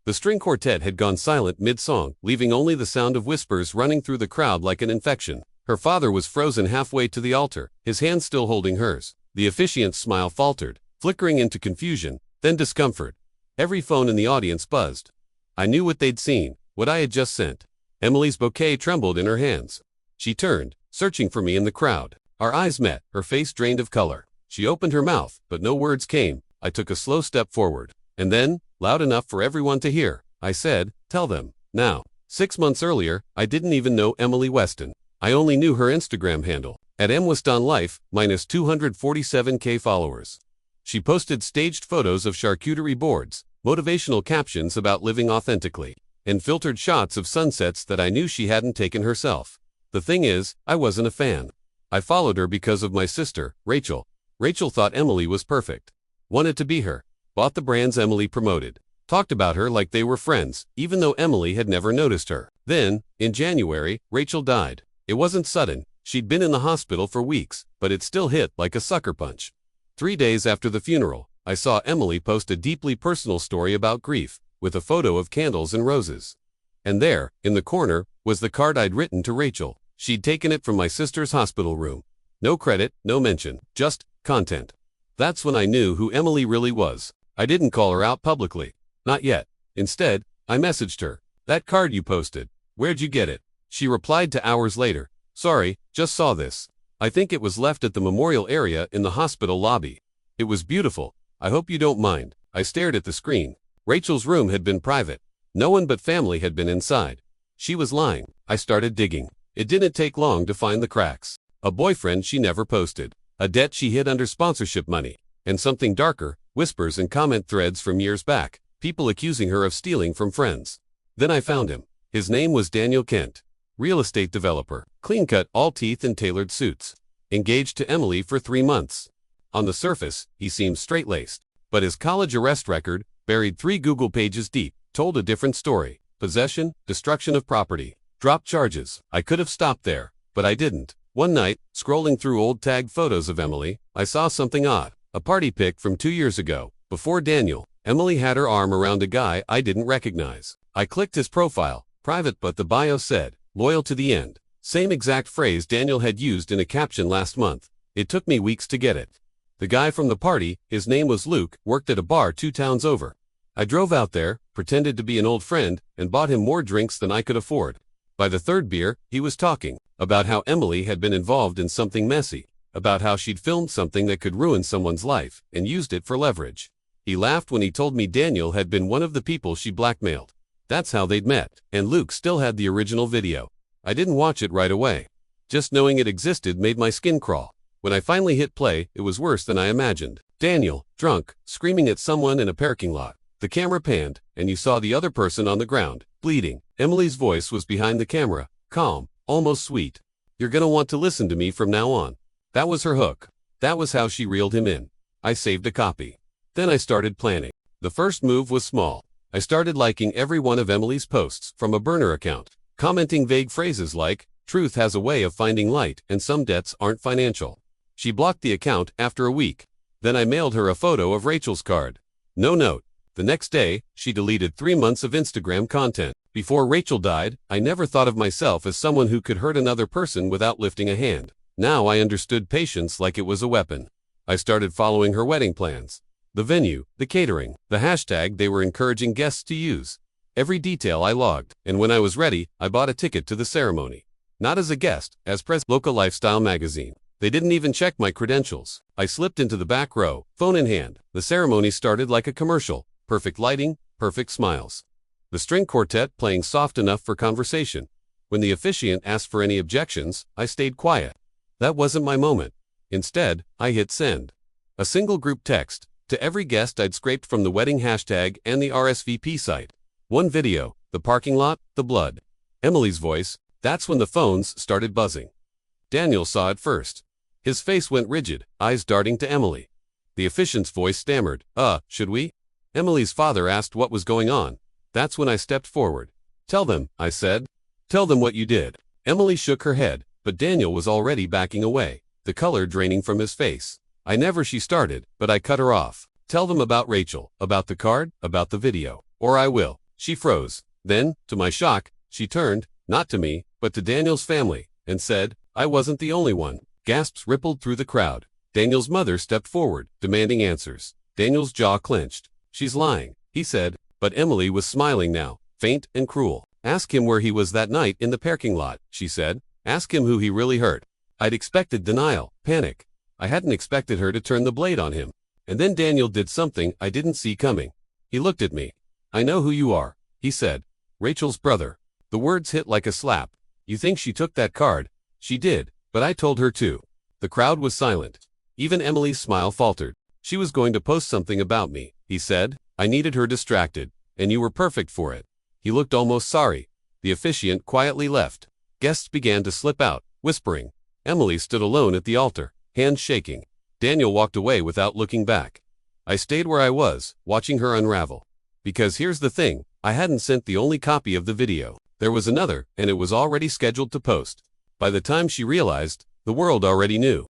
The string quartet had gone silent mid-song, leaving only the sound of whispers running through the crowd like an infection. Her father was frozen halfway to the altar, his hand still holding hers. The officiant's smile faltered, flickering into confusion, then discomfort. Every phone in the audience buzzed. I knew what they'd seen, what I had just sent. Emily's bouquet trembled in her hands. She turned, searching for me in the crowd. Our eyes met, her face drained of color. She opened her mouth, but no words came. I took a slow step forward. And then, loud enough for everyone to hear, I said, "Tell them, now." 6 months earlier, I didn't even know Emily Weston. I only knew her Instagram handle, at @MWestonLife, minus 247K followers. She posted staged photos of charcuterie boards, motivational captions about living authentically, and filtered shots of sunsets that I knew she hadn't taken herself. The thing is, I wasn't a fan. I followed her because of my sister, Rachel. Rachel thought Emily was perfect. Wanted to be her. Bought the brands Emily promoted. Talked about her like they were friends, even though Emily had never noticed her. Then, in January, Rachel died. It wasn't sudden. She'd been in the hospital for weeks, but it still hit like a sucker punch. 3 days after the funeral, I saw Emily post a deeply personal story about grief, with a photo of candles and roses. And there, in the corner, was the card I'd written to Rachel. She'd taken it from my sister's hospital room. No credit, no mention, just content. That's when I knew who Emily really was. I didn't call her out publicly. Not yet. Instead, I messaged her. "That card you posted, where'd you get it?" She replied to hours later. "Sorry, just saw this. I think it was left at the memorial area in the hospital lobby. It was beautiful. I hope you don't mind." I stared at the screen. Rachel's room had been private. No one but family had been inside. She was lying. I started digging. It didn't take long to find the cracks. A boyfriend she never posted. A debt she hid under sponsorship money. And something darker, whispers and comment threads from years back. People accusing her of stealing from friends. Then I found him. His name was Daniel Kent. Real estate developer. Clean-cut, all teeth and tailored suits. Engaged to Emily for 3 months. On the surface, he seemed straight-laced. But his college arrest record, buried 3 Google pages deep, told a different story. Possession, destruction of property. Dropped charges. I could have stopped there, but I didn't. One night, scrolling through old tagged photos of Emily, I saw something odd. A party pic from 2 years ago. Before Daniel, Emily had her arm around a guy I didn't recognize. I clicked his profile, private, but the bio said, "Loyal to the end." Same exact phrase Daniel had used in a caption last month. It took me weeks to get it. The guy from the party, his name was Luke, worked at a bar 2 towns over. I drove out there, pretended to be an old friend, and bought him more drinks than I could afford. By the 3rd beer, he was talking about how Emily had been involved in something messy, about how she'd filmed something that could ruin someone's life, and used it for leverage. He laughed when he told me Daniel had been one of the people she blackmailed. That's how they'd met, and Luke still had the original video. I didn't watch it right away. Just knowing it existed made my skin crawl. When I finally hit play, it was worse than I imagined. Daniel, drunk, screaming at someone in a parking lot. The camera panned, and you saw the other person on the ground, bleeding. Emily's voice was behind the camera, calm, almost sweet. "You're gonna want to listen to me from now on." That was her hook. That was how she reeled him in. I saved a copy. Then I started planning. The first move was small. I started liking every one of Emily's posts from a burner account, commenting vague phrases like, "Truth has a way of finding light, and some debts aren't financial." She blocked the account after a week. Then I mailed her a photo of Rachel's card. No note. The next day, she deleted 3 months of Instagram content. Before Rachel died, I never thought of myself as someone who could hurt another person without lifting a hand. Now I understood patience like it was a weapon. I started following her wedding plans. The venue, the catering, the hashtag they were encouraging guests to use. Every detail I logged, and when I was ready, I bought a ticket to the ceremony. Not as a guest, as local lifestyle magazine. They didn't even check my credentials. I slipped into the back row, phone in hand. The ceremony started like a commercial. Perfect lighting, perfect smiles. The string quartet playing soft enough for conversation. When the officiant asked for any objections, I stayed quiet. That wasn't my moment. Instead, I hit send. A single group text, to every guest I'd scraped from the wedding hashtag and the RSVP site. One video, the parking lot, the blood. Emily's voice. That's when the phones started buzzing. Daniel saw it first. His face went rigid, eyes darting to Emily. The officiant's voice stammered, should we?" Emily's father asked what was going on. That's when I stepped forward. "Tell them," I said. "Tell them what you did." Emily shook her head, but Daniel was already backing away, the color draining from his face. She started, but I cut her off. "Tell them about Rachel, about the card, about the video, or I will." She froze. Then, to my shock, she turned, not to me, but to Daniel's family, and said, I wasn't the only one. Gasps rippled through the crowd. Daniel's mother stepped forward, demanding answers. Daniel's jaw clenched. She's lying, he said, but Emily was smiling now, faint and cruel. Ask him where he was that night in the parking lot, she said. Ask him who he really hurt. I'd expected denial, panic. I hadn't expected her to turn the blade on him. And then Daniel did something I didn't see coming. He looked at me. I know who you are, he said. Rachel's brother. The words hit like a slap. You think she took that card? She did, but I told her to. The crowd was silent. Even Emily's smile faltered. She was going to post something about me, he said. I needed her distracted, and you were perfect for it. He looked almost sorry. The officiant quietly left. Guests began to slip out, whispering. Emily stood alone at the altar, hands shaking. Daniel walked away without looking back. I stayed where I was, watching her unravel. Because here's the thing, I hadn't sent the only copy of the video. There was another, and it was already scheduled to post. By the time she realized, the world already knew.